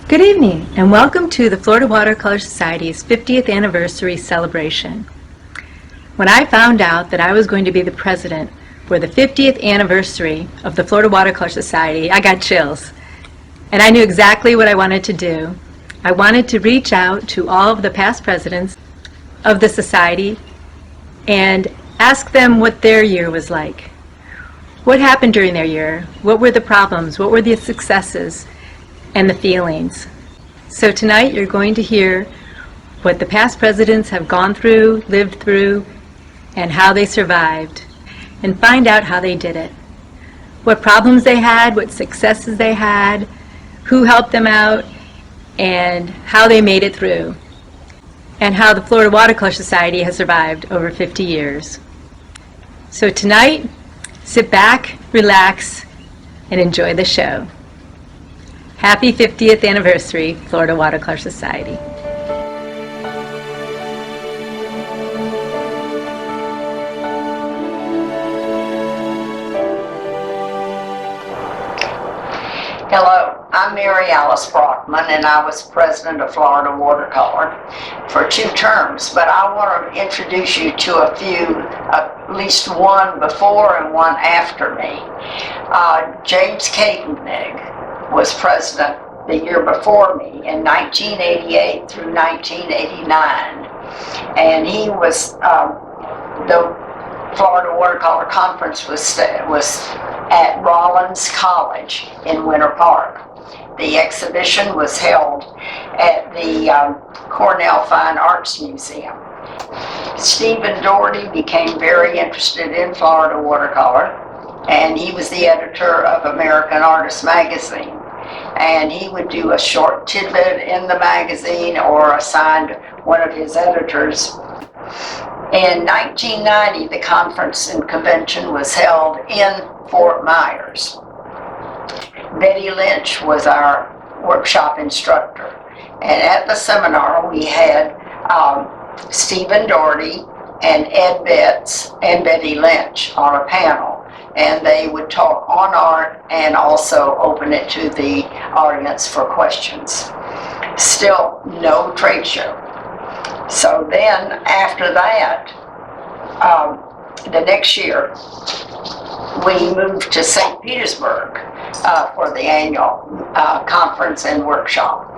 Good evening, and welcome to the Florida Watercolor Society's 50th anniversary celebration. When I found out that I was going to be the president for the 50th anniversary of the Florida Watercolor Society, I got chills. And I knew exactly what I wanted to do. I wanted to reach out to all of the past presidents of the society and ask them what their year was like. What happened during their year? What were the problems? What were the successes and the feelings? So tonight you're going to hear what the past presidents have gone through, lived through, and how they survived, and find out how they did it. What problems they had, what successes they had, who helped them out, and how they made it through, and how the Florida Watercolor Society has survived over 50 years. So tonight, sit back, relax, and enjoy the show. Happy 50th anniversary, Florida Watercolor Society. Hello, I'm Mary Alice Brockman, and I was president of Florida Watercolor for 2 terms, but I want to introduce you to a few, at least one before and one after me. James Kaetenbig was president the year before me in 1988 through 1989, and he was, the Florida Watercolor Conference was at Rollins College in Winter Park. The exhibition was held at the Cornell Fine Arts Museum. Stephen Doherty became very interested in Florida watercolor, and he was the editor of American Artist magazine. And he would do a short tidbit in the magazine or assign one of his editors. In 1990, the conference and convention was held in Fort Myers. Betty Lynch was our workshop instructor. And at the seminar, we had Stephen Doherty and Ed Betts and Betty Lynch on a panel. And they would talk on art and also open it to the audience for questions. Still no trade show. So then after that, the next year, we moved to St. Petersburg for the annual conference and workshop.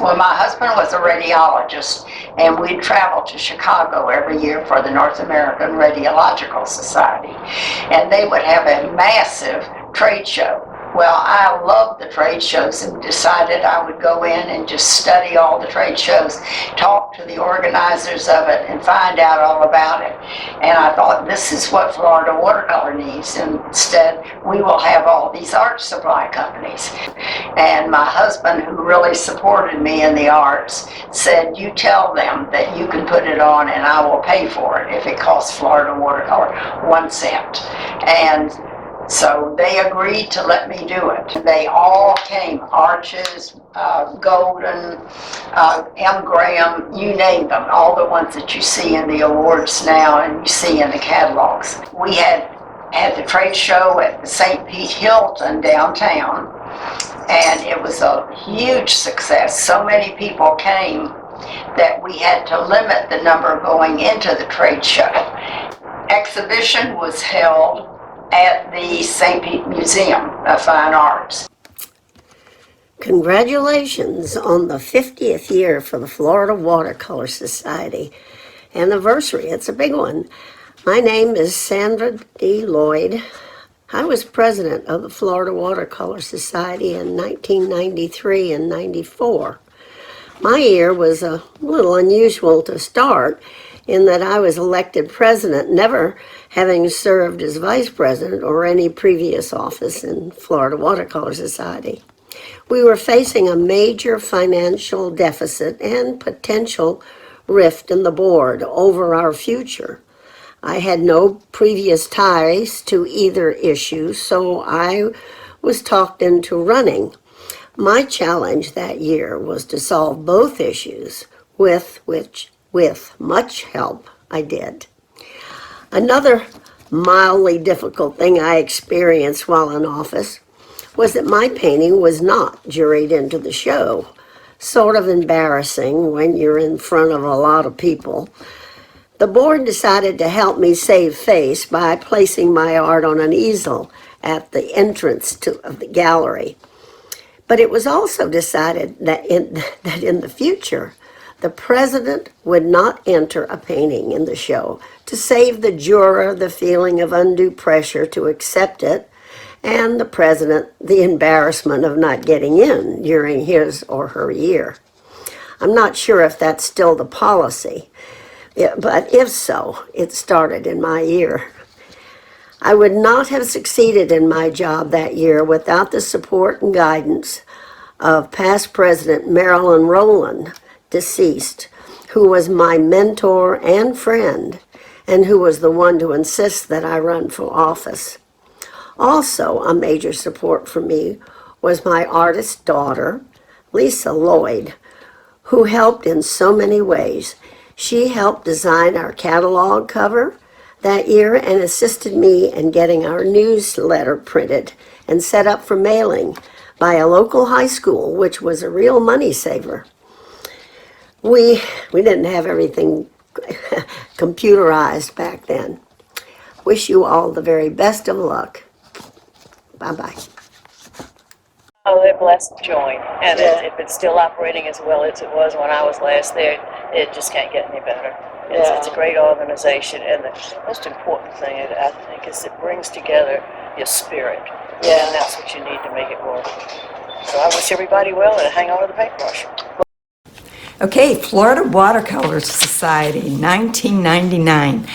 Well, my husband was a radiologist, and we'd travel to Chicago every year for the North American Radiological Society, and they would have a massive trade show. Well, I loved the trade shows and decided I would go in and just study all the trade shows, talk to the organizers of it, and find out all about it. And I thought, this is what Florida Watercolor needs. Instead, we will have all these art supply companies. And my husband, who really supported me in the arts, said, you tell them that you can put it on and I will pay for it if it costs Florida Watercolor 1 cent. And so they agreed to let me do it. They all came, Arches, Golden, M. Graham, you name them, all the ones that you see in the awards now and you see in the catalogs. We had the trade show at the St. Pete Hilton downtown, and it was a huge success. So many people came that we had to limit the number going into the trade show. Exhibition was held at the St. Pete Museum of Fine Arts. Congratulations on the 50th year for the Florida Watercolor Society. Anniversary, it's a big one. My name is Sandra D. Lloyd. I was president of the Florida Watercolor Society in 1993 and 94. My year was a little unusual to start in that I was elected president, never having served as vice president or any previous office in Florida Watercolor Society. We were facing a major financial deficit and potential rift in the board over our future. I had no previous ties to either issue, so I was talked into running. My challenge that year was to solve both issues, with much help I did. Another mildly difficult thing I experienced while in office was that my painting was not juried into the show. Sort of embarrassing when you're in front of a lot of people. The board decided to help me save face by placing my art on an easel at the entrance of the gallery. But it was also decided that in the future, the president would not enter a painting in the show to save the juror the feeling of undue pressure to accept it, and the president the embarrassment of not getting in during his or her year. I'm not sure if that's still the policy, but if so, it started in my year. I would not have succeeded in my job that year without the support and guidance of past President Marilyn Rowland, deceased, who was my mentor and friend, and who was the one to insist that I run for office. Also, a major support for me was my artist daughter, Lisa Lloyd, who helped in so many ways. She helped design our catalog cover that year and assisted me in getting our newsletter printed and set up for mailing by a local high school, which was a real money saver. We didn't have everything computerized back then. Wish you all the very best of luck. Bye-bye. Oh, they're blessed to join, and if it's still operating as well as it was when I was last there, it just can't get any better. It's a great organization, and the most important thing, I think, is it brings together your spirit, and that's what you need to make it work. So I wish everybody well, and hang on to the paintbrush. Okay, Florida Watercolor Society, 1999.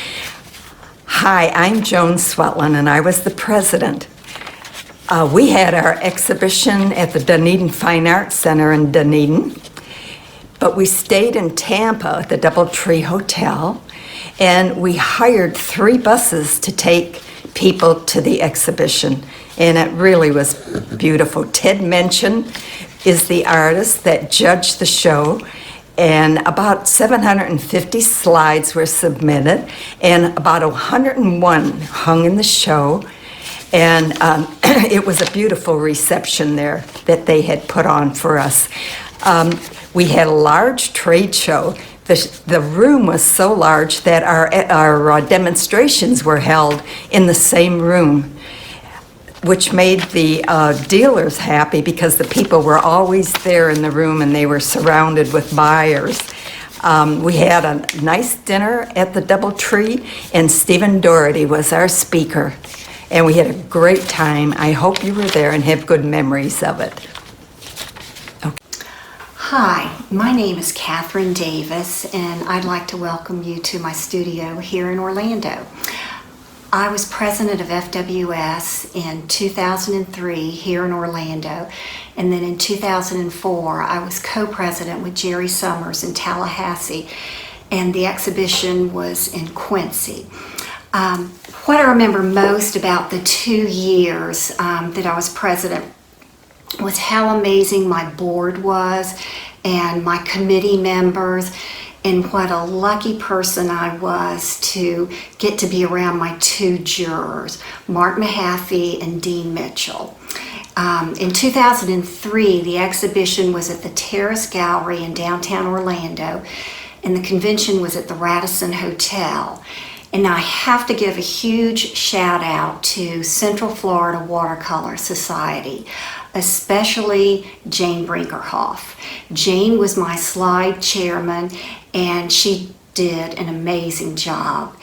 Hi, I'm Joan Swetland, and I was the president. We had our exhibition at the Dunedin Fine Arts Center in Dunedin, but we stayed in Tampa at the Doubletree Hotel, and we hired 3 buses to take people to the exhibition, and it really was beautiful. Ted Mention is the artist that judged the show, and about 750 slides were submitted, and about 101 hung in the show. And it was a beautiful reception there that they had put on for us. We had a large trade show. The room was so large that our demonstrations were held in the same room, which made the dealers happy because the people were always there in the room and they were surrounded with buyers. We had a nice dinner at the Doubletree, and Stephen Doherty was our speaker. And we had a great time. I hope you were there and have good memories of it. Hi, my name is Catherine Davis, and I'd like to welcome you to my studio here in Orlando. I was president of FWS in 2003 here in Orlando, and then in 2004 I was co-president with Jerry Summers in Tallahassee, and the exhibition was in Quincy. What I remember most about the 2 years that I was president was how amazing my board was and my committee members, and what a lucky person I was to get to be around my 2 jurors, Mark Mahaffey and Dean Mitchell. In 2003, the exhibition was at the Terrace Gallery in downtown Orlando, and the convention was at the Radisson Hotel. And I have to give a huge shout out to Central Florida Watercolor Society, especially Jane Brinkerhoff. Jane was my slide chairman, and she did an amazing job.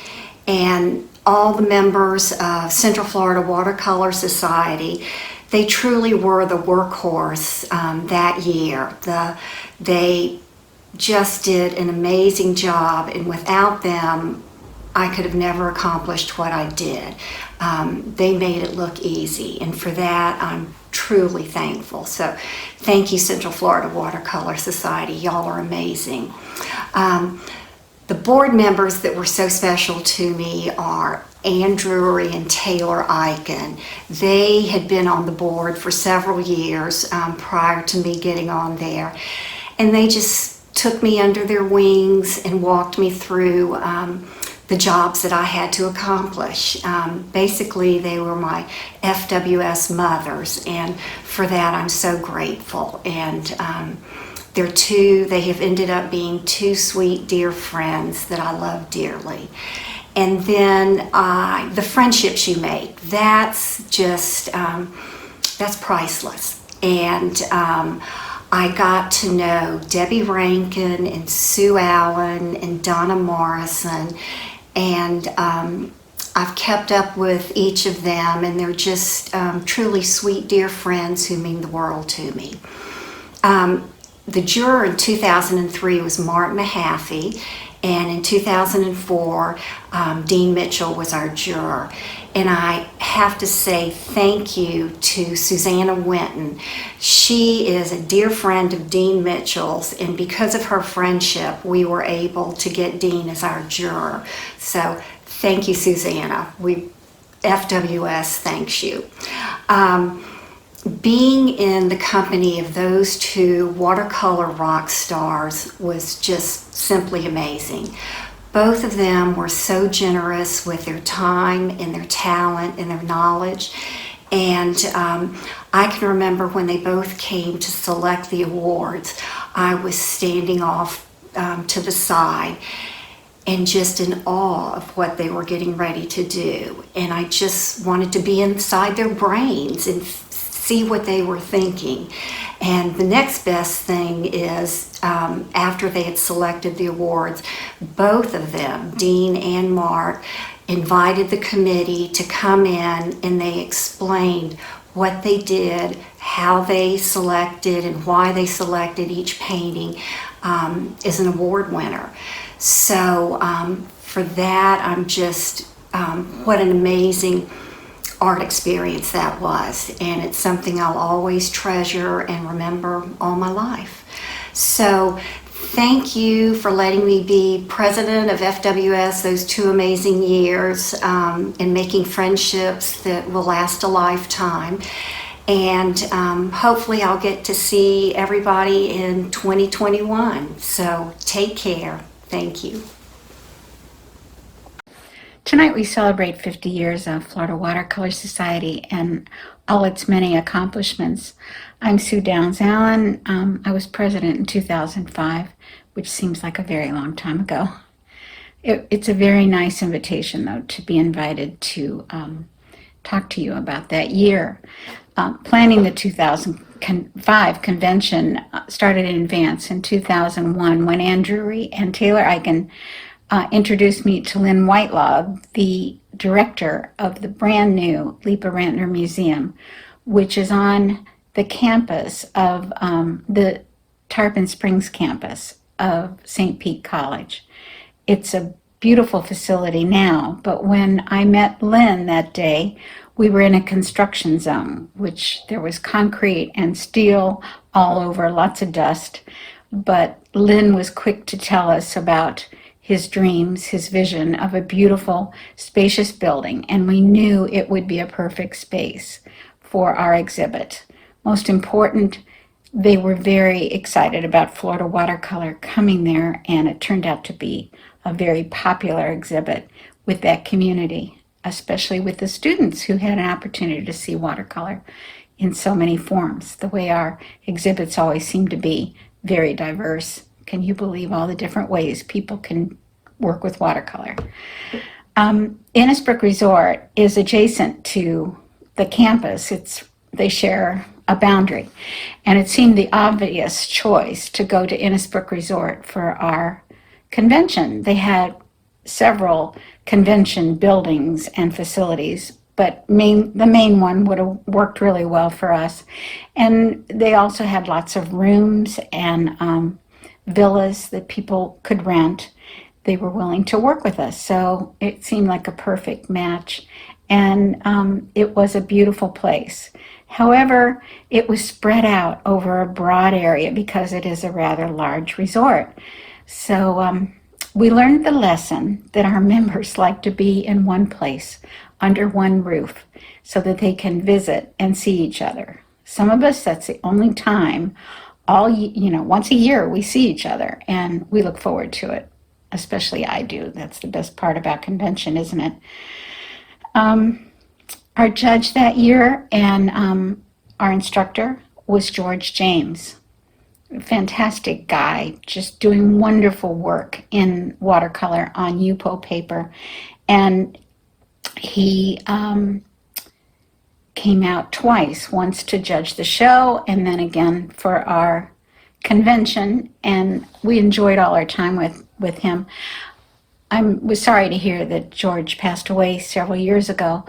And all the members of Central Florida Watercolor Society, they truly were the workhorse that year. They just did an amazing job, and without them, I could have never accomplished what I did. They made it look easy, and for that I'm truly thankful. So thank you, Central Florida Watercolor Society. Y'all are amazing. The board members that were so special to me are Ann Drury and Taylor Eichen. They had been on the board for several years prior to me getting on there, and they just took me under their wings and walked me through the jobs that I had to accomplish. Basically, they were my FWS mothers, and for that I'm so grateful. And they have ended up being two sweet, dear friends that I love dearly. And then the friendships you make, that's just, that's priceless. And I got to know Debbie Rankin and Sue Allen and Donna Morrison, and I've kept up with each of them, and they're just truly sweet, dear friends who mean the world to me. The juror in 2003 was Mark Mahaffey, and in 2004, Dean Mitchell was our juror. And I have to say thank you to Susanna Winton. She is a dear friend of Dean Mitchell's, and because of her friendship, we were able to get Dean as our juror. So thank you, Susanna. FWS thanks you. Being in the company of those two watercolor rock stars was just simply amazing. Both of them were so generous with their time and their talent and their knowledge. And I can remember when they both came to select the awards, I was standing off to the side and just in awe of what they were getting ready to do. And I just wanted to be inside their brains and see what they were thinking. And the next best thing is after they had selected the awards, both of them, Dean and Mark, invited the committee to come in, and they explained what they did, how they selected, and why they selected each painting as an award winner. So for that, I'm just, what an amazing art experience that was, and it's something I'll always treasure and remember all my life. So thank you for letting me be president of FWS those 2 amazing years, and making friendships that will last a lifetime. And hopefully I'll get to see everybody in 2021. So take care. Thank you. Tonight we celebrate 50 years of Florida Watercolor Society and all its many accomplishments. I'm Sue Downs Allen. I was president in 2005, which seems like a very long time ago. It's a very nice invitation, though, to be invited to talk to you about that year. Planning the 2005 convention started in advance in 2001 when Ann Drury and Taylor Eichen introduced me to Lynn Whitelaw, the director of the brand new Lipa Rantner Museum, which is on the campus of the Tarpon Springs campus of St. Pete College. It's a beautiful facility now, but when I met Lynn that day, we were in a construction zone, which there was concrete and steel all over, lots of dust. But Lynn was quick to tell us about his dreams, his vision of a beautiful, spacious building, and we knew it would be a perfect space for our exhibit. Most important, they were very excited about Florida Watercolor coming there, and it turned out to be a very popular exhibit with that community, especially with the students who had an opportunity to see watercolor in so many forms, the way our exhibits always seem to be very diverse. Can you believe all the different ways people can work with watercolor? Innisbrook Resort is adjacent to the campus. They share a boundary, and it seemed the obvious choice to go to Innisbrook Resort for our convention. They had several convention buildings and facilities, but the main one would have worked really well for us. And they also had lots of rooms and villas that people could rent. They were willing to work with us, so it seemed like a perfect match. And it was a beautiful place. However, it was spread out over a broad area because it is a rather large resort. So we learned the lesson that our members like to be in one place, under one roof, so that they can visit and see each other. Some of us, that's the only time, once a year we see each other, and we look forward to it especially I do. That's the best part about convention, isn't it? Our judge that year and our instructor was George James. Fantastic guy, just doing wonderful work in watercolor on Yupo paper. And he came out twice, once to judge the show and then again for our convention. And we enjoyed all our time with him. I was sorry to hear that George passed away several years ago.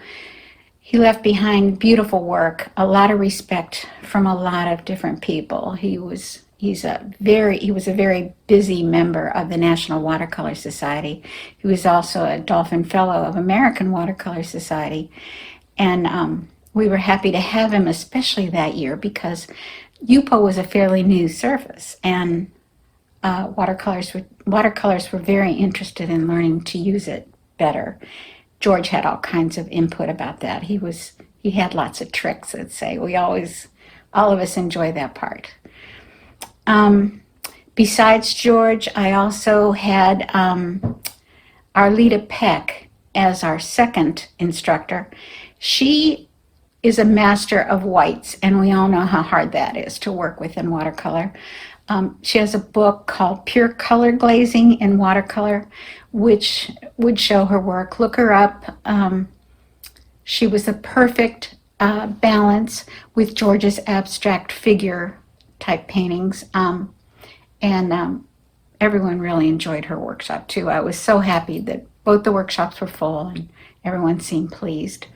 He left behind beautiful work, a lot of respect from a lot of different people. He was a very busy member of the National Watercolor Society. He was also a Dolphin Fellow of American Watercolor Society. And we were happy to have him, especially that year, because Yupo was a fairly new surface, and watercolors were very interested in learning to use it better. George had all kinds of input about that. He had lots of tricks, let's say. All of us enjoy that part. Besides George, I also had Arleta Peck as our second instructor. She is a master of whites, and we all know how hard that is to work with in watercolor. She has a book called Pure Color Glazing in Watercolor, which would show her work. Look her up. She was a perfect balance with George's abstract figure type paintings. And everyone really enjoyed her workshop too. I was so happy that both the workshops were full and everyone seemed pleased.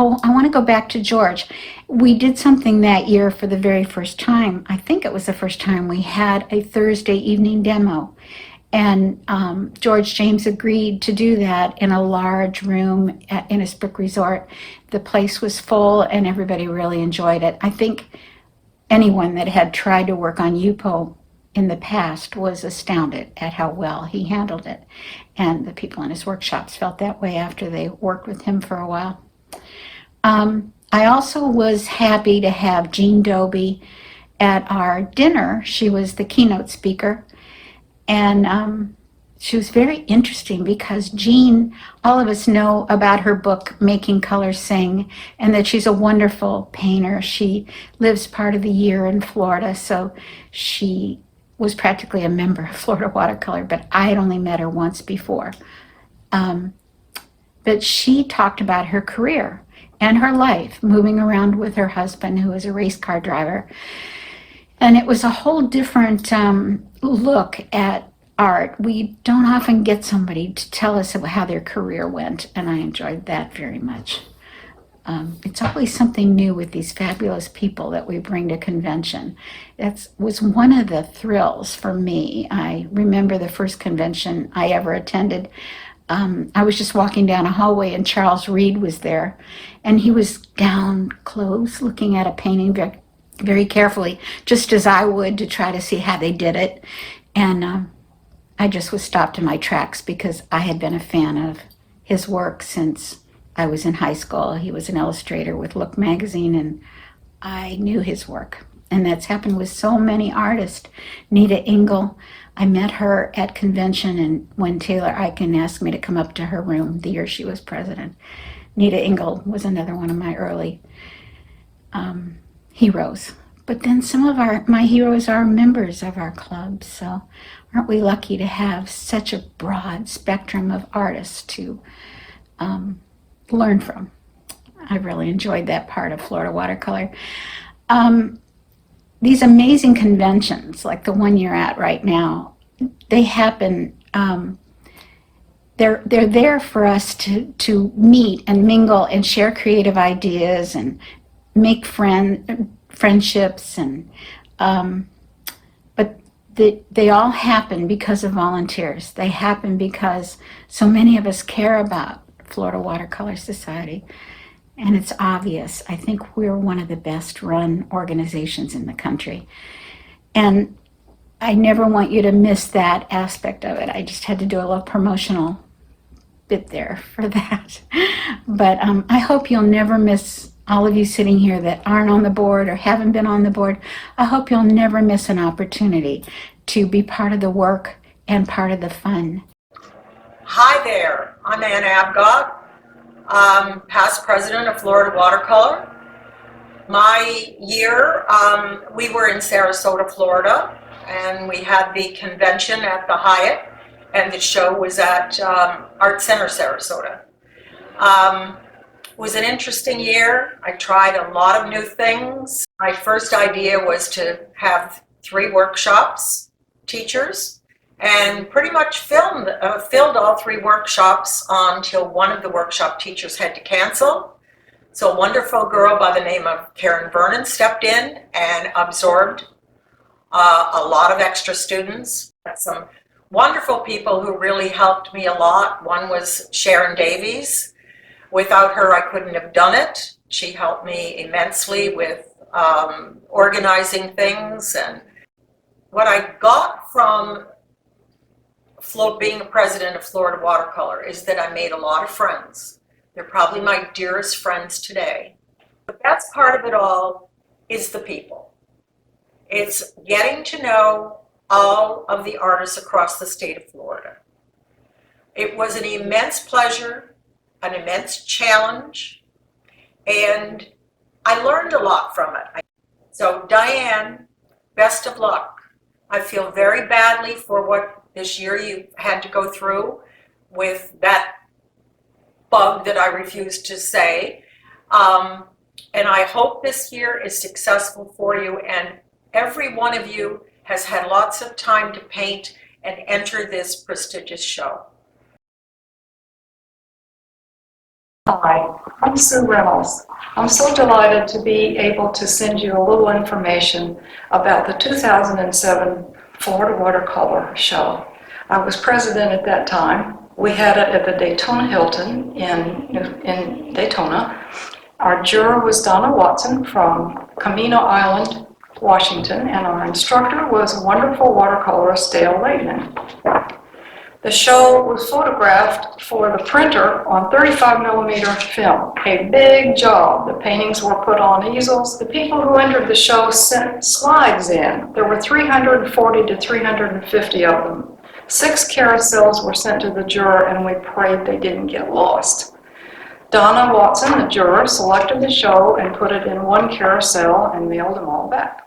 Oh, I want to go back to George. We did something that year for the very first time. I think it was the first time we had a Thursday evening demo. And George James agreed to do that in a large room at Innisbrook Resort. The place was full and everybody really enjoyed it. I think anyone that had tried to work on Yupo in the past was astounded at how well he handled it. And the people in his workshops felt that way after they worked with him for a while. I also was happy to have Jean Dobie at our dinner. She was the keynote speaker. And she was very interesting because Jean, all of us know about her book, Making Colors Sing, and that she's a wonderful painter. She lives part of the year in Florida, so she was practically a member of Florida Watercolor, but I had only met her once before. But she talked about her career and her life, moving around with her husband, who was a race car driver. And it was a whole different look at art. We don't often get somebody to tell us about how their career went, and I enjoyed that very much. It's always something new with these fabulous people that we bring to convention. That was one of the thrills for me. I remember the first convention I ever attended. I was just walking down a hallway and Charles Reed was there, and he was down close looking at a painting very, very carefully, just as I would, to try to see how they did it. And I just was stopped in my tracks because I had been a fan of his work since I was in high school. He was an illustrator with Look magazine, and I knew his work. And that's happened with so many artists. Nita Engel, I met her at convention, and when Taylor Eichen asked me to come up to her room the year she was president. Nita Engel was another one of my early heroes. But then some of my heroes are members of our club, so aren't we lucky to have such a broad spectrum of artists to learn from. I really enjoyed that part of Florida Watercolor. These amazing conventions, like the one you're at right now, they happen, they're there for us to meet and mingle and share creative ideas and make friendships, and but they all happen because of volunteers. They happen because so many of us care about Florida Watercolor Society, and it's obvious. I think we're one of the best run organizations in the country, and I never want you to miss that aspect of it. I just had to do a little promotional bit there for that. But I hope you'll never miss, all of you sitting here that aren't on the board or haven't been on the board, I hope you'll never miss an opportunity to be part of the work and part of the fun. Hi there, I'm Ann Abgott, past president of Florida Watercolor. My year, we were in Sarasota, Florida, and we had the convention at the Hyatt, and the show was at Art Center, Sarasota. It was an interesting year. I tried a lot of new things. My first idea was to have 3 workshops, teachers, and pretty much filled all 3 workshops until one of the workshop teachers had to cancel. So a wonderful girl by the name of Karen Vernon stepped in and absorbed a lot of extra students. Some wonderful people who really helped me a lot. One was Sharon Davies. Without her, I couldn't have done it. She helped me immensely with organizing things. And what I got from being a president of Florida Watercolor is that I made a lot of friends. They're probably my dearest friends today. The best part of it all is the people. It's getting to know all of the artists across the state of Florida. It was an immense pleasure, an immense challenge, and I learned a lot from it. So Diane, best of luck. I feel very badly for what this year you had to go through with that bug that I refused to say. And I hope this year is successful for you, and every one of you has had lots of time to paint and enter this prestigious show. Hi, I'm Sue Reynolds. I'm so delighted to be able to send you a little information about the 2007 Florida Watercolor Show. I was president at that time. We had it at the Daytona Hilton in Daytona. Our juror was Donna Watson from Camino Island, Washington, and our instructor was wonderful watercolorist Dale Laidman. The show was photographed for the printer on 35mm film. A big job. The paintings were put on easels. The people who entered the show sent slides in. There were 340 to 350 of them. 6 carousels were sent to the juror, and we prayed they didn't get lost. Donna Watson, the juror, selected the show and put it in one carousel and mailed them all back.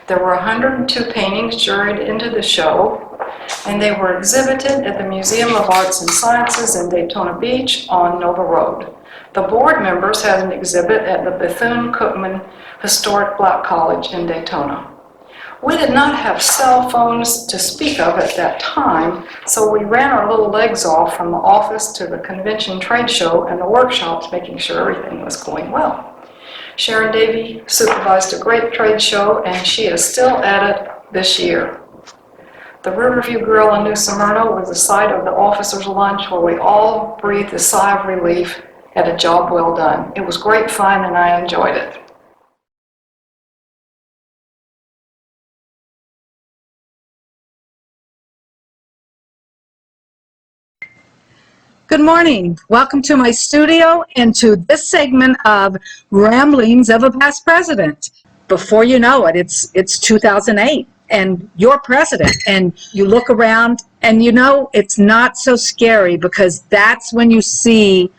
There were 102 paintings juried into the show, and they were exhibited at the Museum of Arts and Sciences in Daytona Beach on Nova Road. The board members had an exhibit at the Bethune-Cookman Historic Black College in Daytona. We did not have cell phones to speak of at that time, so we ran our little legs off from the office to the convention trade show and the workshops, making sure everything was going well. Sharon Davey supervised a great trade show, and she is still at it this year. The Riverview Grill in New Smyrna was the site of the officers' lunch where we all breathed a sigh of relief at a job well done. It was great fun, and I enjoyed it. Good morning. Welcome to my studio and to this segment of Ramblings of a Past President. Before you know it, it's 2008 and you're president, and you look around and you know it's not so scary, because that's when you see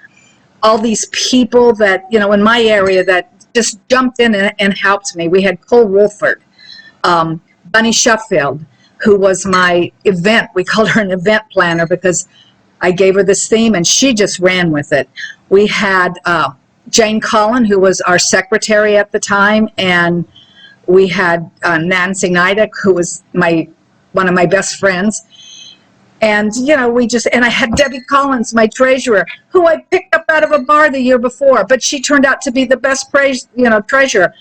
all these people that, you know, in my area that just jumped in and helped me. We had Cole Wolford, Bunny Sheffield, who was my event. We called her an event planner because I gave her this theme and she just ran with it. We had Jane Collin, who was our secretary at the time, and we had Nancy Nidek, who was one of my best friends. And, you know, and I had Debbie Collins, my treasurer, who I picked up out of a bar the year before, but she turned out to be the best treasurer.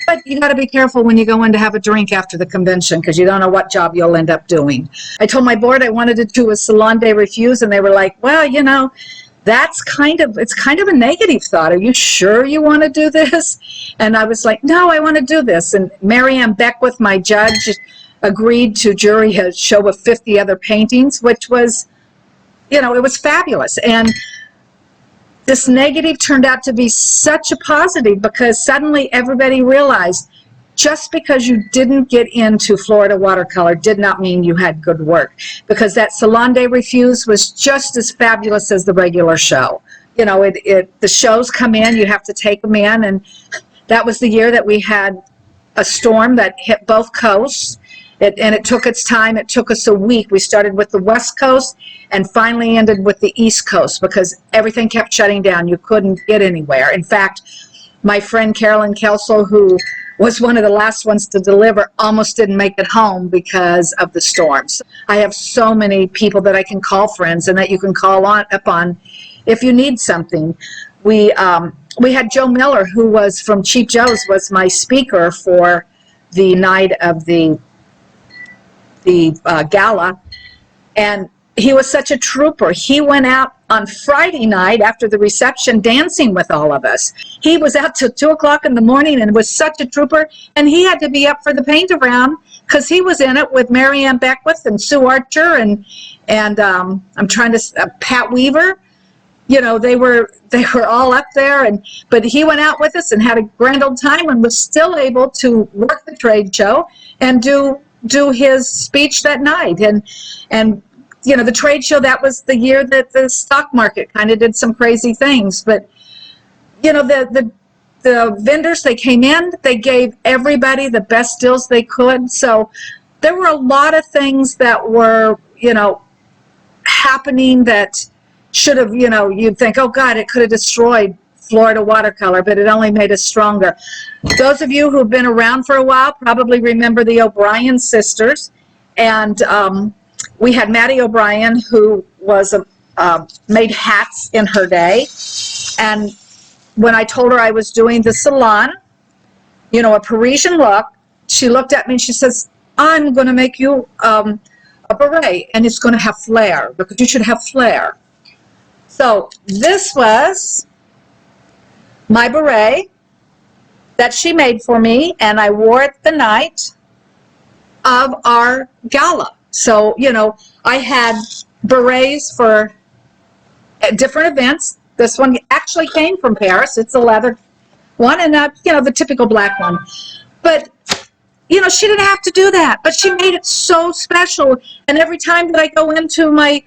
But you got to be careful when you go in to have a drink after the convention, because you don't know what job you'll end up doing. I told my board I wanted to do a Salon de Refuse, and they were like, well, you know, it's kind of a negative thought. Are you sure you want to do this? And I was like, no, I want to do this. And Mary Ann Beckwith, my judge, agreed to jury a show of 50 other paintings, which was it was fabulous. And this negative turned out to be such a positive because suddenly everybody realized just because you didn't get into Florida Watercolor did not mean you had good work, because that Salon de Refuse was just as fabulous as the regular show. The shows come in, you have to take them in, and that was the year that we had a storm that hit both coasts. And it took its time. It took us a week. We started with the West Coast and finally ended with the East Coast because everything kept shutting down. You couldn't get anywhere. In fact, my friend Carolyn Kelso, who was one of the last ones to deliver, almost didn't make it home because of the storms. I have so many people that I can call friends and that you can call upon if you need something. We had Joe Miller, who was from Cheap Joe's, was my speaker for the night of the gala, and he was such a trooper. He went out on Friday night after the reception dancing with all of us. He was out till 2 o'clock in the morning and was such a trooper, and he had to be up for the paint around because he was in it with Marianne Beckwith and Sue Archer and I'm trying to Pat Weaver. They were all up there, but he went out with us and had a grand old time and was still able to work the trade show and do his speech that night. And the trade show, that was the year that the stock market kind of did some crazy things. But the vendors, they came in, they gave everybody the best deals they could. So there were a lot of things that were happening that should have, you'd think, oh God, it could have destroyed Florida Watercolor, but it only made us stronger. Those of you who've been around for a while probably remember the O'Brien sisters, and we had Maddie O'Brien, who was made hats in her day, and when I told her I was doing the salon, a Parisian look, she looked at me and she says, I'm going to make you a beret, and it's going to have flair, because you should have flair. So this was my beret that she made for me, and I wore it the night of our gala. So, I had berets for different events. This one actually came from Paris. It's a leather one, and the typical black one. But she didn't have to do that, but she made it so special. And every time that I go into my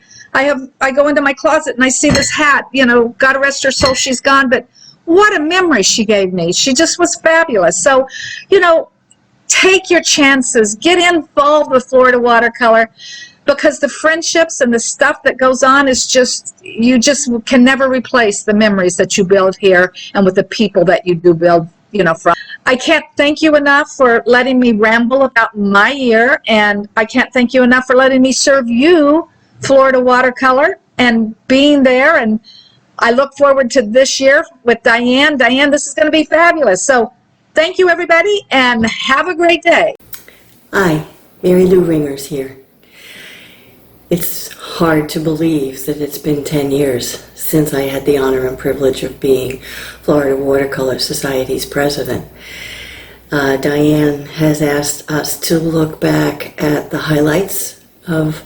closet and I see this hat, God rest her soul, she's gone, but what a memory she gave me. She just was fabulous. So, take your chances, get involved with Florida Watercolor, because the friendships and the stuff that goes on is you just can never replace the memories that you build here and with the people that you do build, from. I can't thank you enough for letting me ramble about my year, and I can't thank you enough for letting me serve you Florida Watercolor and being there. And I look forward to this year with Diane. Diane, this is going to be fabulous. So thank you, everybody, and have a great day. Hi, Mary Lou Ringers here. It's hard to believe that it's been 10 years since I had the honor and privilege of being Florida Watercolor Society's president. Diane has asked us to look back at the highlights of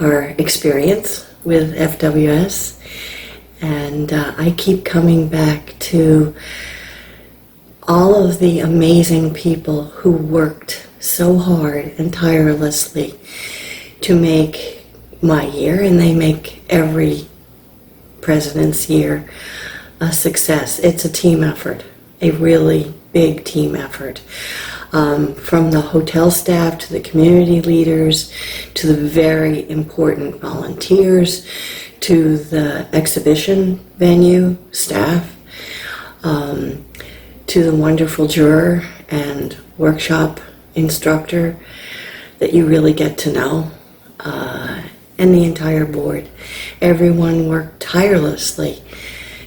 our experience with FWS, and I keep coming back to all of the amazing people who worked so hard and tirelessly to make my year, and they make every president's year a success. It's a team effort, a really big team effort. From the hotel staff to the community leaders to the very important volunteers to the exhibition venue staff, to the wonderful juror and workshop instructor that you really get to know, and the entire board. Everyone worked tirelessly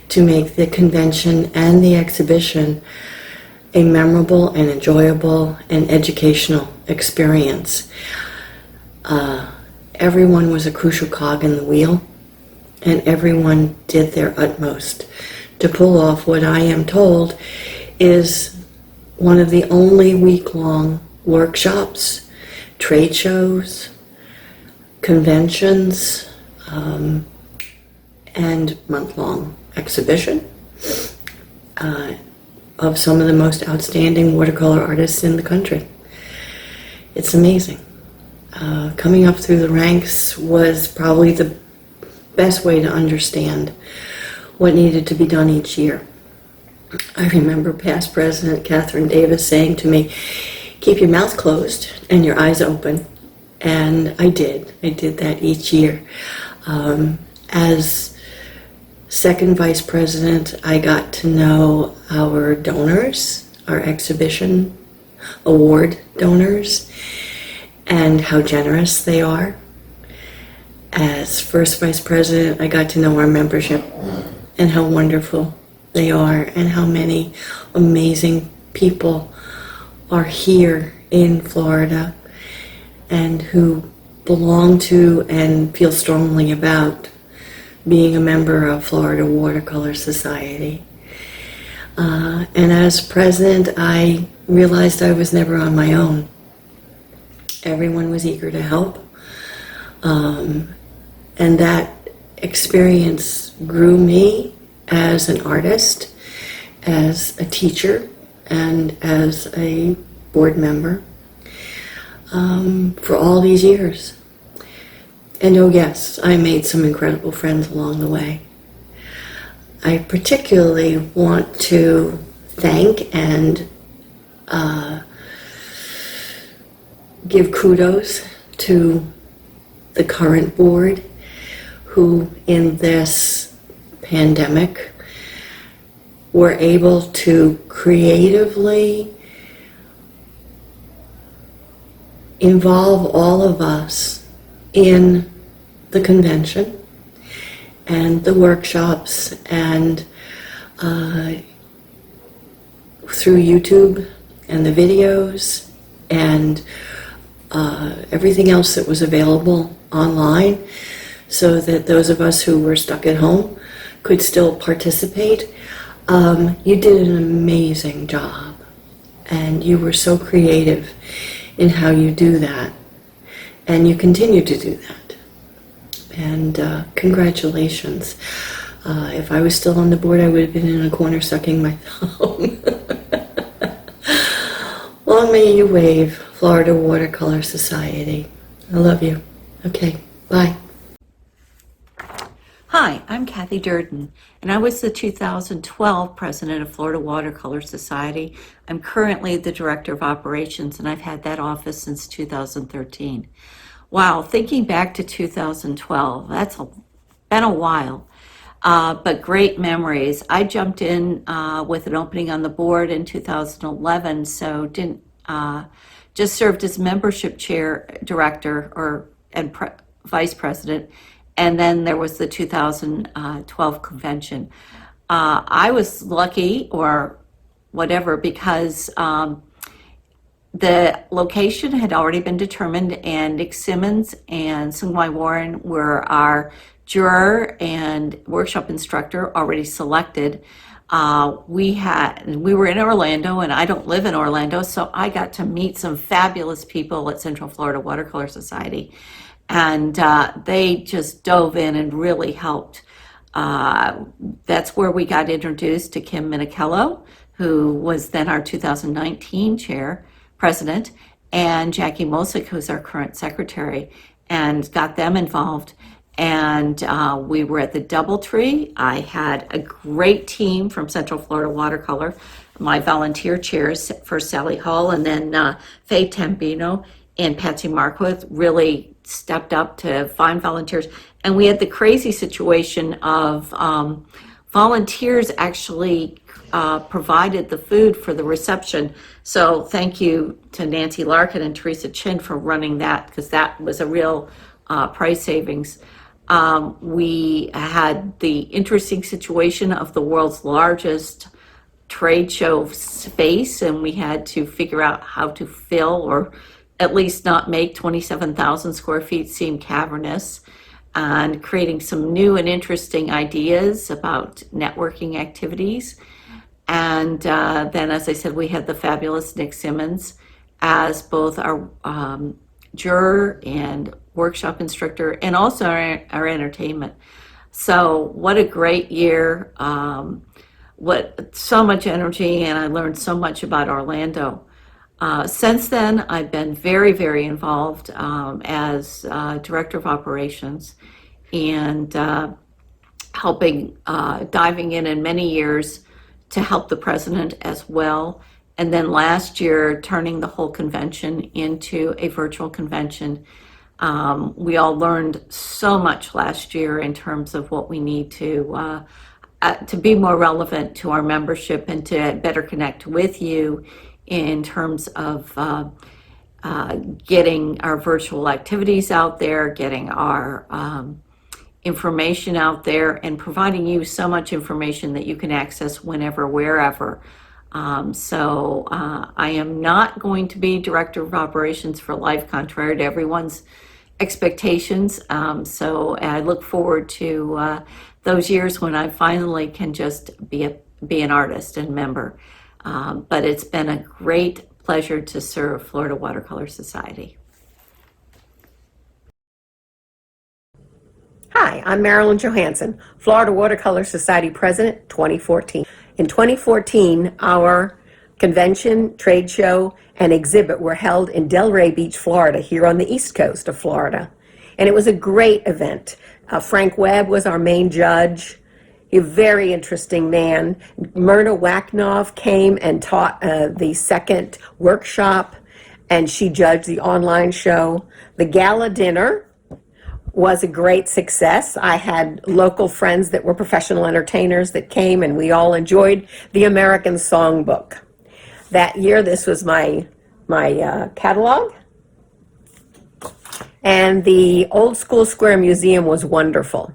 to make the convention and the exhibition a memorable and enjoyable and educational experience. Everyone was a crucial cog in the wheel, and everyone did their utmost to pull off what I am told is one of the only week-long workshops, trade shows, conventions, and month-long exhibition of some of the most outstanding watercolor artists in the country. It's amazing. Coming up through the ranks was probably the best way to understand what needed to be done each year. I remember past President Catherine Davis saying to me, keep your mouth closed and your eyes open. And I did. I did that each year. As second vice president, I got to know our donors, our exhibition award donors, and how generous they are. As first vice president, I got to know our membership and how wonderful they are and how many amazing people are here in Florida and who belong to and feel strongly about being a member of Florida Watercolor Society. And as president, I realized I was never on my own. Everyone was eager to help. And that experience grew me as an artist, as a teacher, and as a board member for all these years. And oh yes, I made some incredible friends along the way. I particularly want to thank and give kudos to the current board who in this pandemic were able to creatively involve all of us in the convention and the workshops and through YouTube and the videos and everything else that was available online, so that those of us who were stuck at home could still participate. You did an amazing job, and you were so creative in how you do that, and you continue to do that. And congratulations. If I was still on the board, I would have been in a corner sucking my thumb. Long may you wave, Florida Watercolor Society. I love you. Okay, bye. Hi, I'm Kathy Durden, and I was the 2012 president of Florida Watercolor Society. I'm currently the director of operations, and I've had that office since 2013. Wow, thinking back to 2012, been a while, but great memories. I jumped in with an opening on the board in 2011, so didn't just served as membership chair, director, and vice president. And then there was the 2012 convention. I was lucky, or whatever, because the location had already been determined, and Nick Simmons and Sungwai Warren were our juror and workshop instructor already selected. We were in Orlando, and I don't live in Orlando, so I got to meet some fabulous people at Central Florida Watercolor Society. And they just dove in and really helped. That's where we got introduced to Kim Minichello, who was then our 2019 president, and Jackie Mosick, who's our current secretary, and got them involved. And we were at the DoubleTree. I had a great team from Central Florida Watercolor. My volunteer chairs for Sally Hall, and then Faye Tambino and Patsy Marquardt really stepped up to find volunteers. And we had the crazy situation of volunteers actually provided the food for the reception. So thank you to Nancy Larkin and Teresa Chin for running that, because that was a real price savings. We had the interesting situation of the world's largest trade show space, and we had to figure out how to fill, or at least not make 27,000 square feet seem cavernous, and creating some new and interesting ideas about networking activities. And then, as I said, we had the fabulous Nick Simmons as both our juror and workshop instructor, and also our entertainment. So what a great year. So much energy, and I learned so much about Orlando. Since then, I've been very, very involved as Director of Operations and helping, diving in many years to help the president as well. And then last year, turning the whole convention into a virtual convention. We all learned so much last year in terms of what we need to be more relevant to our membership and to better connect with you in terms of getting our virtual activities out there, getting our information out there, and providing you so much information that you can access whenever, wherever. So I am not going to be Director of Operations for life, contrary to everyone's expectations. So I look forward to those years when I finally can just be an artist and member. But it's been a great pleasure to serve Florida Watercolor Society. Hi, I'm Marilyn Johansson, Florida Watercolor Society President, 2014. In 2014, our convention, trade show, and exhibit were held in Delray Beach, Florida, here on the east coast of Florida. And it was a great event. Frank Webb was our main judge, a very interesting man. Myrna Wacknov came and taught the second workshop, and she judged the online show. The gala dinner was a great success. I had local friends that were professional entertainers that came, and we all enjoyed the American Songbook. That year, this was my catalog. And the Old School Square Museum was wonderful.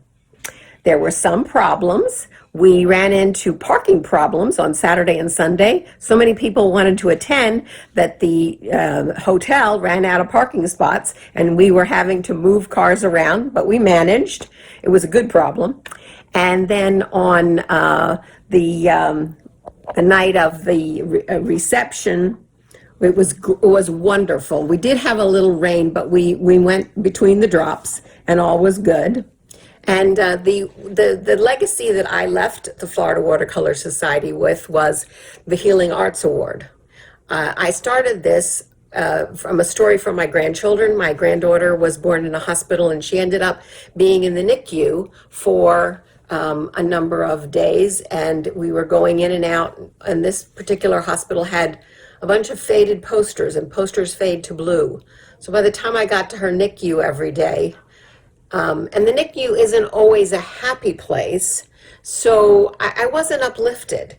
There were some problems. We ran into parking problems on Saturday and Sunday. So many people wanted to attend that the hotel ran out of parking spots, and we were having to move cars around, but we managed. It was a good problem. And then on the night of the reception, it was wonderful. We did have a little rain, but we went between the drops, and all was good. And the legacy that I left the Florida Watercolor Society with was the Healing Arts Award. I started this from a story from my grandchildren. My granddaughter was born in a hospital, and she ended up being in the NICU for a number of days, and we were going in and out, and this particular hospital had a bunch of faded posters, and posters fade to blue. So by the time I got to her NICU every day, and the NICU isn't always a happy place, so I wasn't uplifted.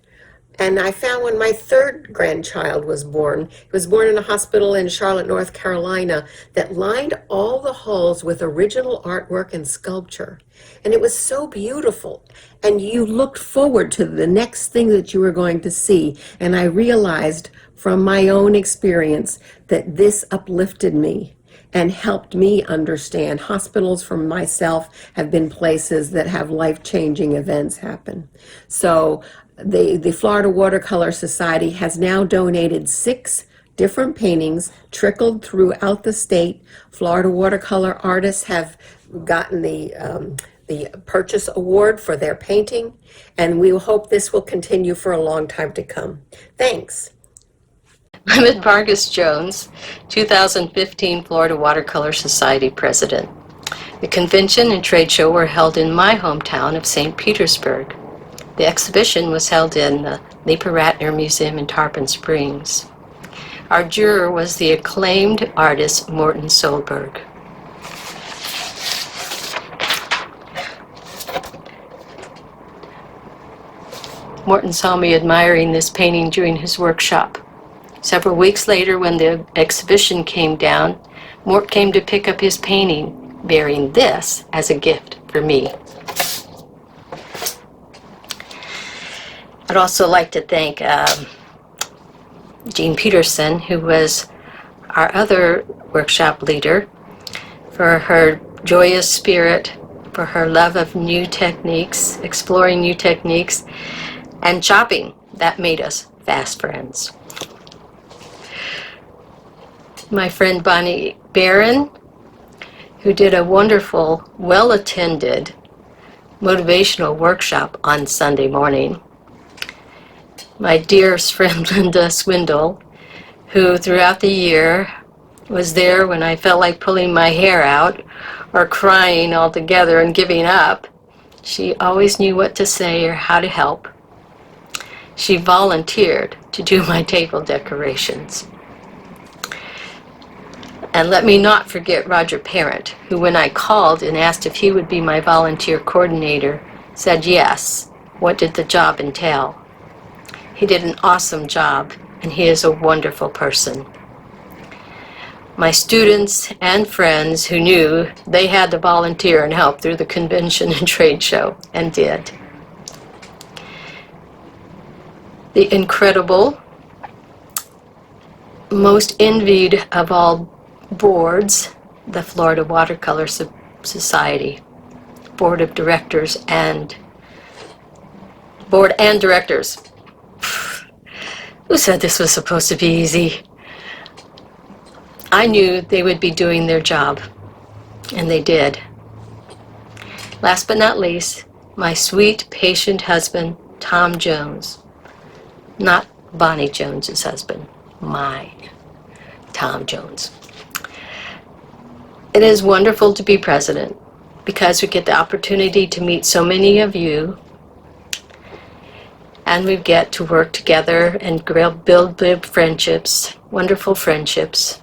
And I found when my third grandchild was born, he was born in a hospital in Charlotte, North Carolina, that lined all the halls with original artwork and sculpture. And it was so beautiful. And you looked forward to the next thing that you were going to see. And I realized from my own experience that this uplifted me and helped me understand. Hospitals for myself have been places that have life-changing events happen. So the Florida Watercolor Society has now donated 6 different paintings trickled throughout the state. Florida watercolor artists have gotten the Purchase Award for their painting, and we hope this will continue for a long time to come. Thanks. I'm Vargas Jones, 2015 Florida Watercolor Society President. The convention and trade show were held in my hometown of St. Petersburg. The exhibition was held in the Lipa Ratner Museum in Tarpon Springs. Our juror was the acclaimed artist Morton Solberg. Morton saw me admiring this painting during his workshop. Several weeks later, when the exhibition came down, Mort came to pick up his painting, bearing this as a gift for me. I'd also like to thank Jean Peterson, who was our other workshop leader, for her joyous spirit, for her love of new techniques, exploring new techniques, and chopping. That made us fast friends. My friend Bonnie Barron, who did a wonderful, well-attended motivational workshop on Sunday morning. My dearest friend Linda Swindle, who throughout the year was there when I felt like pulling my hair out or crying altogether and giving up. She always knew what to say or how to help. She volunteered to do my table decorations. And let me not forget Roger Parent, who when I called and asked if he would be my volunteer coordinator, said yes. What did the job entail? He did an awesome job, and he is a wonderful person. My students and friends who knew they had to volunteer and help through the convention and trade show, and did. The incredible, most envied of all boards, the Florida Watercolor Society, Board of Directors and Board and Directors. Who said this was supposed to be easy? I knew they would be doing their job, and they did. Last but not least, my sweet, patient husband, Tom Jones. Not Bonnie Jones's husband, my Tom Jones. It is wonderful to be president because we get the opportunity to meet so many of you, and we get to work together and build big friendships, wonderful friendships.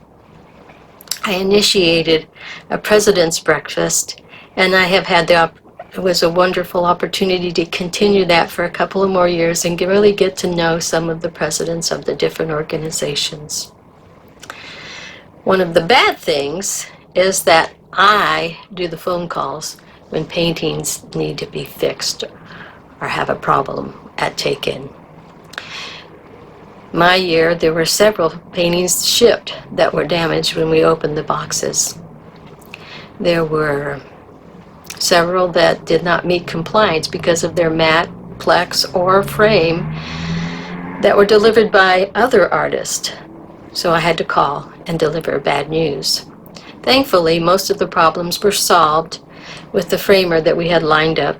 I initiated a president's breakfast, and I have had it was a wonderful opportunity to continue that for a couple of more years and really get to know some of the presidents of the different organizations. One of the bad things is that I do the phone calls when paintings need to be fixed or have a problem at take-in. My year, there were several paintings shipped that were damaged when we opened the boxes. There were several that did not meet compliance because of their matte, plex, or frame that were delivered by other artists. So I had to call and deliver bad news. Thankfully, most of the problems were solved with the framer that we had lined up.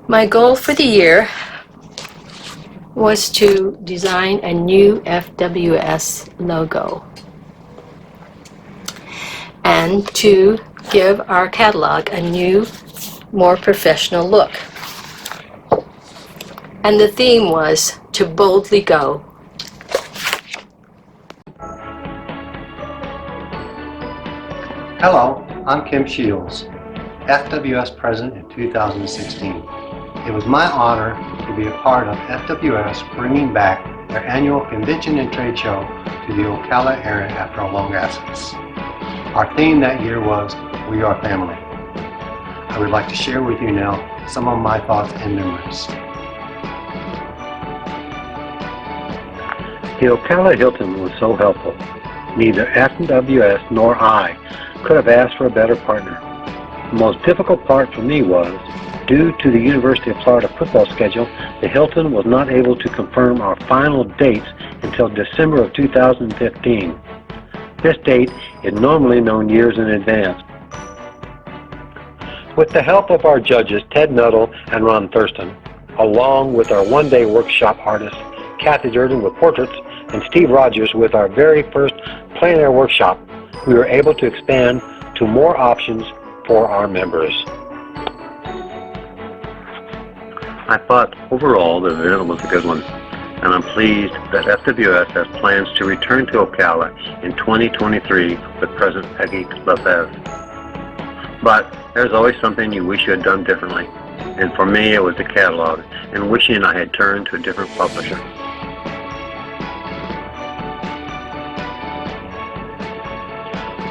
My goal for the year was to design a new FWS logo and to give our catalog a new, more professional look. And the theme was to boldly go. Hello, I'm Kim Shields, FWS President in 2016. It was my honor to be a part of FWS bringing back their annual convention and trade show to the Ocala area after a long absence. Our theme that year was We Are Family. I would like to share with you now some of my thoughts and memories. The Ocala Hilton was so helpful. Neither FWS nor I could have asked for a better partner. The most difficult part for me was, due to the University of Florida football schedule, the Hilton was not able to confirm our final dates until December of 2015. This date is normally known years in advance. With the help of our judges, Ted Nuttall and Ron Thurston, along with our one-day workshop artists, Kathy Durden with portraits, and Steve Rogers with our very first plein air workshop, we were able to expand to more options for our members. I thought overall the event was a good one, and I'm pleased that FWS has plans to return to Ocala in 2023 with President Peggy Lefebvre. But there's always something you wish you had done differently, and for me it was the catalog, and wishing I had turned to a different publisher.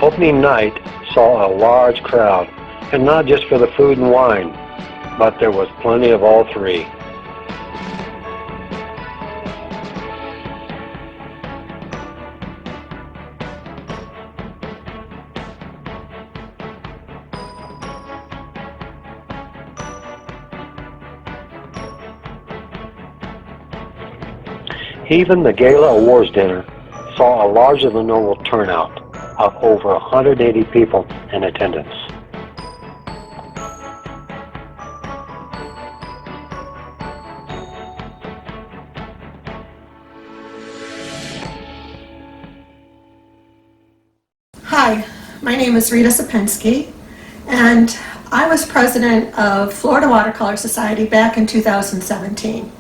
Opening night saw a large crowd, and not just for the food and wine, but there was plenty of all three. Even the Gala Awards dinner saw a larger than normal turnout of over 180 people in attendance. Hi, my name is Rita Sapinski, and I was president of Florida Watercolor Society back in 2017.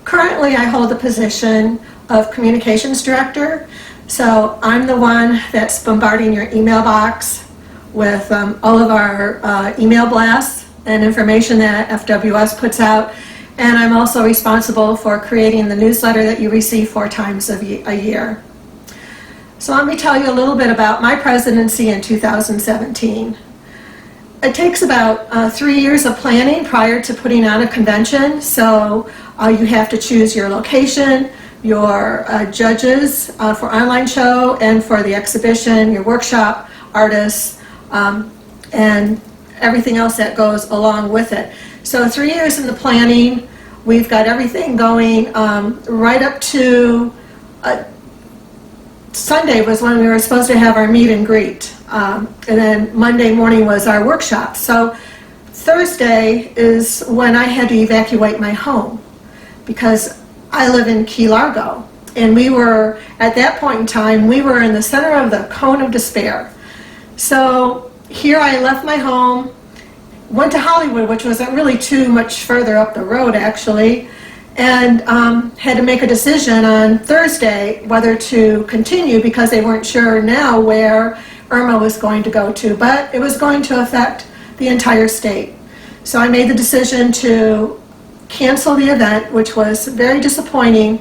Currently, I hold the position of communications director, so I'm the one that's bombarding your email box with all of our email blasts and information that FWS puts out, and I'm also responsible for creating the newsletter that you receive 4 times a year. So let me tell you a little bit about my presidency in 2017. It takes about 3 years of planning prior to putting on a convention, so you have to choose your location, your judges for online show and for the exhibition, your workshop, artists, and everything else that goes along with it. So 3 years in the planning, we've got everything going right up to Sunday was when we were supposed to have our meet and greet, and then Monday morning was our workshop. So Thursday is when I had to evacuate my home because I live in Key Largo, and we were, at that point in time, we were in the center of the cone of despair. So here I left my home, went to Hollywood, which wasn't really too much further up the road actually, and had to make a decision on Thursday whether to continue because they weren't sure now where Irma was going to go to, but it was going to affect the entire state. So I made the decision to cancel the event, which was very disappointing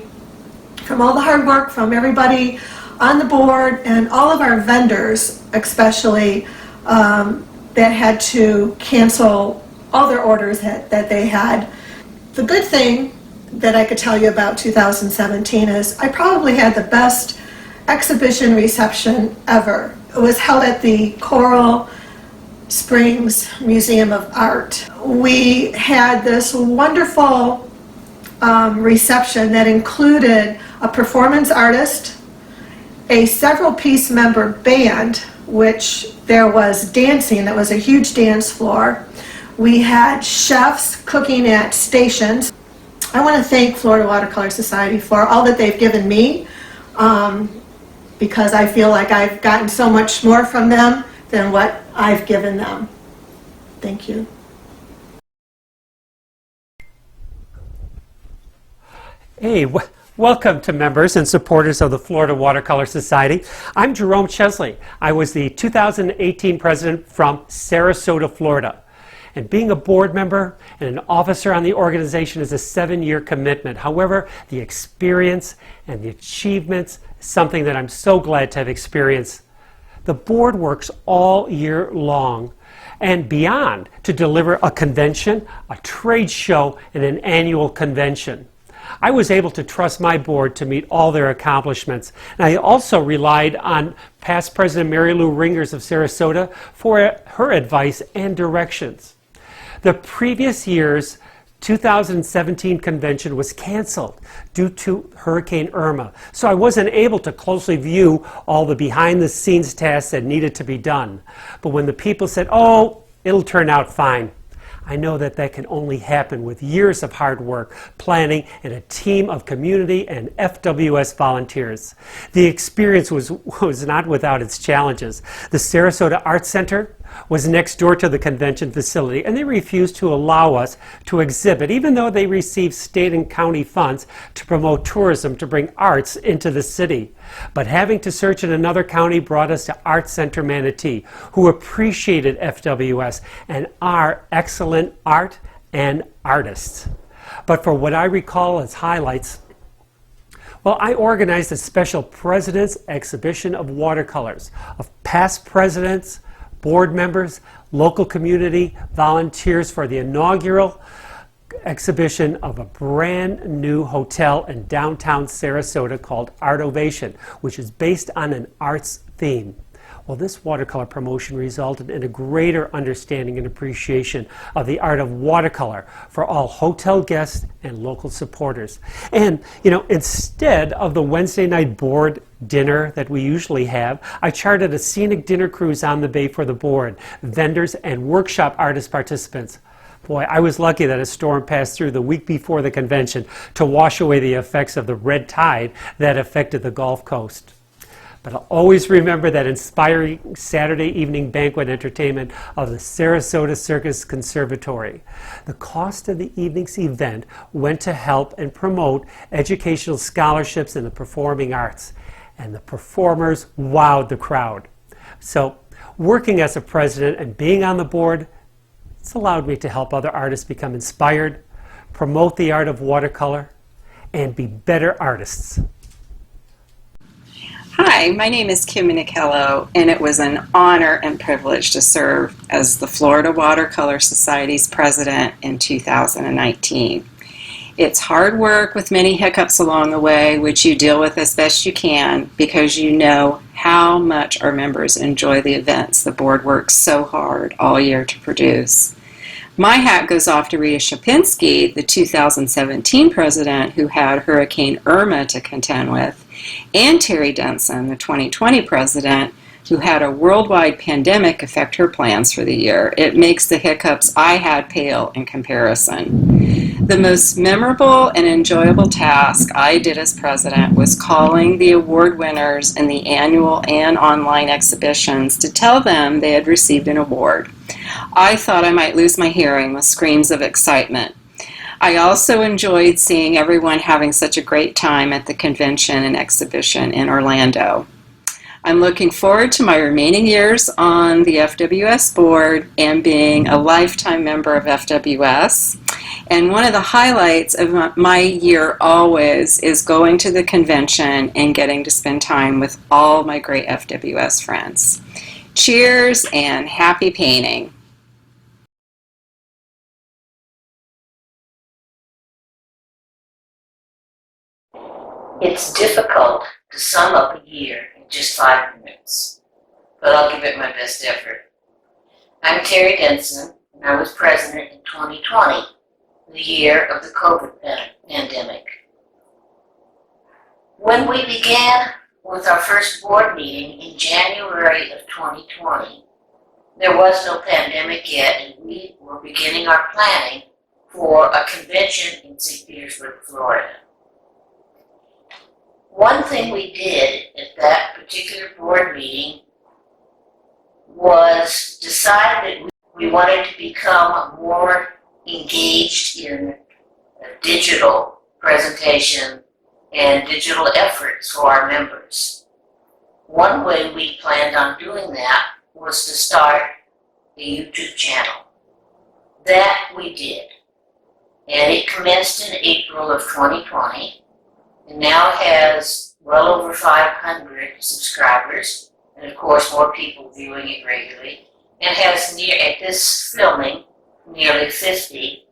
from all the hard work from everybody on the board and all of our vendors especially that had to cancel all their orders that they had. The good thing that I could tell you about 2017 is I probably had the best exhibition reception ever. It was held at the Coral Springs Museum of Art. We had this wonderful reception that included a performance artist, a several-piece member band, which there was dancing, that was a huge dance floor. We had chefs cooking at stations. I want to thank Florida Watercolor Society for all that they've given me because I feel like I've gotten so much more from them than what I've given them. Thank you. Hey, welcome to members and supporters of the Florida Watercolor Society. I'm Jerome Chesley. I was the 2018 president from Sarasota, Florida. And being a board member and an officer on the organization is a 7-year commitment. However, the experience and the achievements is something that I'm so glad to have experienced. The board works all year long and beyond to deliver a convention, a trade show, and an annual convention. I was able to trust my board to meet all their accomplishments. And I also relied on past President Mary Lou Ringers of Sarasota for her advice and directions. The previous year's 2017 convention was canceled due to Hurricane Irma, so I wasn't able to closely view all the behind-the-scenes tasks that needed to be done. But when the people said, "Oh, it'll turn out fine," I know that that can only happen with years of hard work, planning, and a team of community and FWS volunteers. The experience was not without its challenges. The Sarasota Arts Center was next door to the convention facility, and they refused to allow us to exhibit, even though they received state and county funds to promote tourism to bring arts into the city. But having to search in another county brought us to Arts Center Manatee, who appreciated FWS and our excellent art and artists. But for what I recall as highlights, well, I organized a special President's Exhibition of watercolors of past presidents, board members, local community, volunteers for the inaugural exhibition of a brand new hotel in downtown Sarasota called Art Ovation, which is based on an arts theme. Well, this watercolor promotion resulted in a greater understanding and appreciation of the art of watercolor for all hotel guests and local supporters. And, instead of the Wednesday night board dinner that we usually have, I charted a scenic dinner cruise on the bay for the board, vendors, and workshop artist participants. Boy, I was lucky that a storm passed through the week before the convention to wash away the effects of the red tide that affected the Gulf Coast. But I'll always remember that inspiring Saturday evening banquet entertainment of the Sarasota Circus Conservatory. The cost of the evening's event went to help and promote educational scholarships in the performing arts, and the performers wowed the crowd. So, working as a president and being on the board, it's allowed me to help other artists become inspired, promote the art of watercolor, and be better artists. Hi, my name is Kim Minicello, and it was an honor and privilege to serve as the Florida Watercolor Society's president in 2019. It's hard work with many hiccups along the way, which you deal with as best you can because you know how much our members enjoy the events the board works so hard all year to produce. My hat goes off to Rita Shapinski, the 2017 president who had Hurricane Irma to contend with, and Terry Denson, the 2020 president, who had a worldwide pandemic affect her plans for the year. It makes the hiccups I had pale in comparison. The most memorable and enjoyable task I did as president was calling the award winners in the annual and online exhibitions to tell them they had received an award. I thought I might lose my hearing with screams of excitement. I also enjoyed seeing everyone having such a great time at the convention and exhibition in Orlando. I'm looking forward to my remaining years on the FWS board and being a lifetime member of FWS. And one of the highlights of my year always is going to the convention and getting to spend time with all my great FWS friends. Cheers and happy painting. It's difficult to sum up a year in just 5 minutes, but I'll give it my best effort. I'm Terry Denson, and I was president in 2020, the year of the COVID pandemic. When we began with our first board meeting in January of 2020, there was no pandemic yet, and we were beginning our planning for a convention in St. Petersburg, Florida. One thing we did at that particular board meeting was decide that we wanted to become more engaged in digital presentation and digital efforts for our members. One way we planned on doing that was to start a YouTube channel. That we did. And it commenced in April of 2020. And now has well over 500 subscribers, and of course more people viewing it regularly, and has at this filming, nearly 50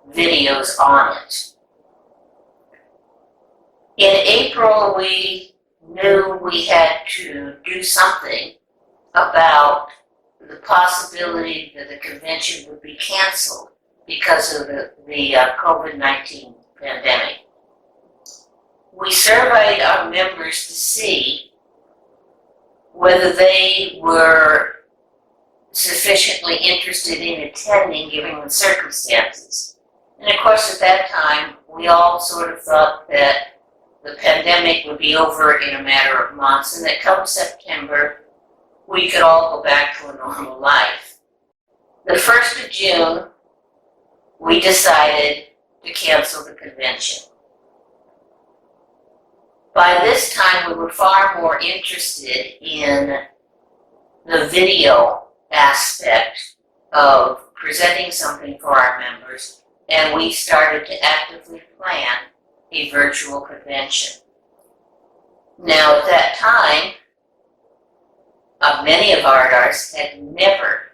videos on it. In April, we knew we had to do something about the possibility that the convention would be canceled because of the COVID-19 pandemic. We surveyed our members to see whether they were sufficiently interested in attending given the circumstances. And of course at that time we all sort of thought that the pandemic would be over in a matter of months and that come September we could all go back to a normal life. The 1st of June we decided to cancel the convention. By this time, we were far more interested in the video aspect of presenting something for our members, and we started to actively plan a virtual convention. Now, at that time, many of our artists had never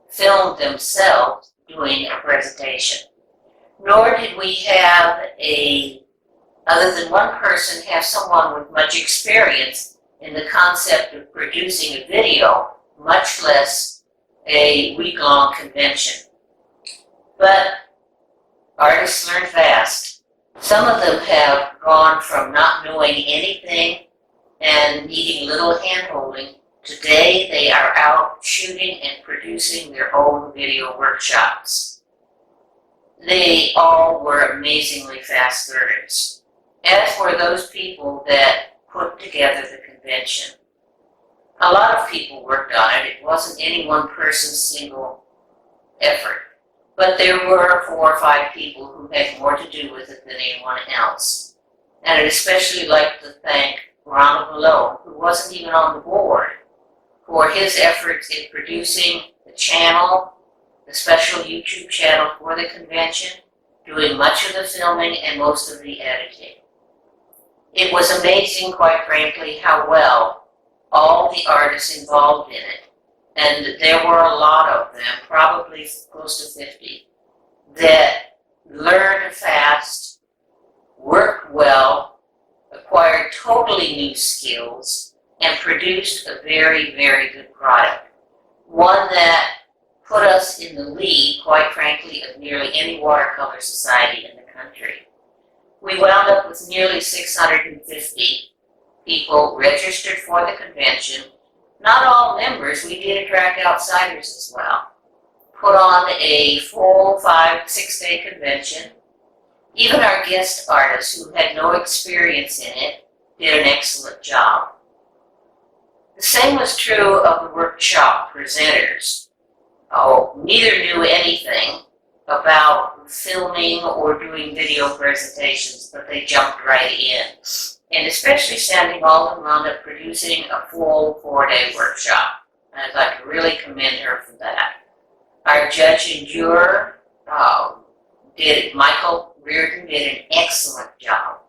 filmed themselves doing a presentation, nor did we have other than one person, have someone with much experience in the concept of producing a video, much less a week-long convention. But artists learn fast. Some of them have gone from not knowing anything and needing little hand-holding, today they are out shooting and producing their own video workshops. They all were amazingly fast learners, as were those people that put together the convention. A lot of people worked on it. It wasn't any one person's single effort, but there were 4 or 5 people who had more to do with it than anyone else. And I'd especially like to thank Ronald Malone, who wasn't even on the board, for his efforts in producing the channel, the special YouTube channel for the convention, doing much of the filming and most of the editing. It was amazing, quite frankly, how well all the artists involved in it, and there were a lot of them, probably close to 50, that learned fast, worked well, acquired totally new skills, and produced a very, very good product. One that put us in the lead, quite frankly, of nearly any watercolor society in the country. We wound up with nearly 650 people registered for the convention. Not all members, we did attract outsiders as well. Put on a full 5-6 day convention. Even our guest artists who had no experience in it did an excellent job. The same was true of the workshop presenters. Neither knew anything about filming or doing video presentations, but they jumped right in. And especially Sandy Malden wound up producing a full 4-day workshop. And I'd like to really commend her for that. Our judge and juror, Michael Reardon, did an excellent job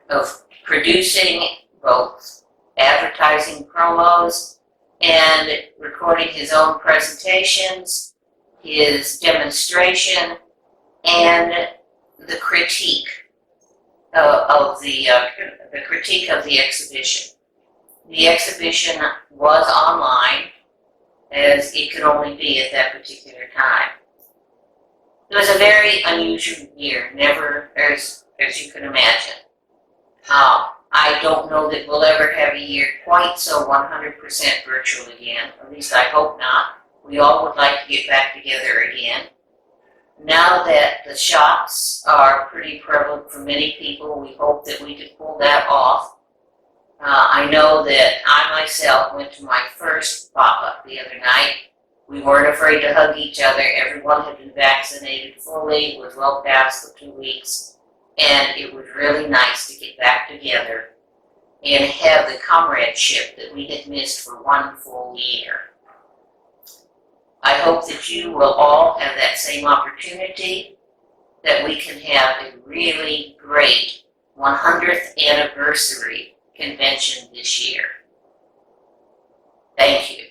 of producing both advertising promos and recording his own presentations, his demonstration, and the critique of the critique of the exhibition. The exhibition was online, as it could only be at that particular time. It was a very unusual year, never as you can imagine. I don't know that we'll ever have a year quite so 100% virtual again. At least I hope not. We all would like to get back together again. Now that the shots are pretty prevalent for many people, we hope that we can pull that off. I know that I myself went to my first pop-up the other night. We weren't afraid to hug each other. Everyone had been vaccinated fully. It was well past the 2 weeks. And it was really nice to get back together and have the comradeship that we had missed for 1 full year. I hope that you will all have that same opportunity, that we can have a really great 100th anniversary convention this year. Thank you.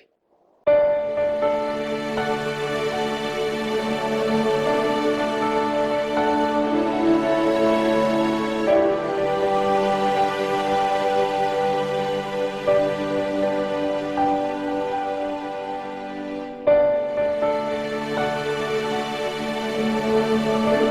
Thank you.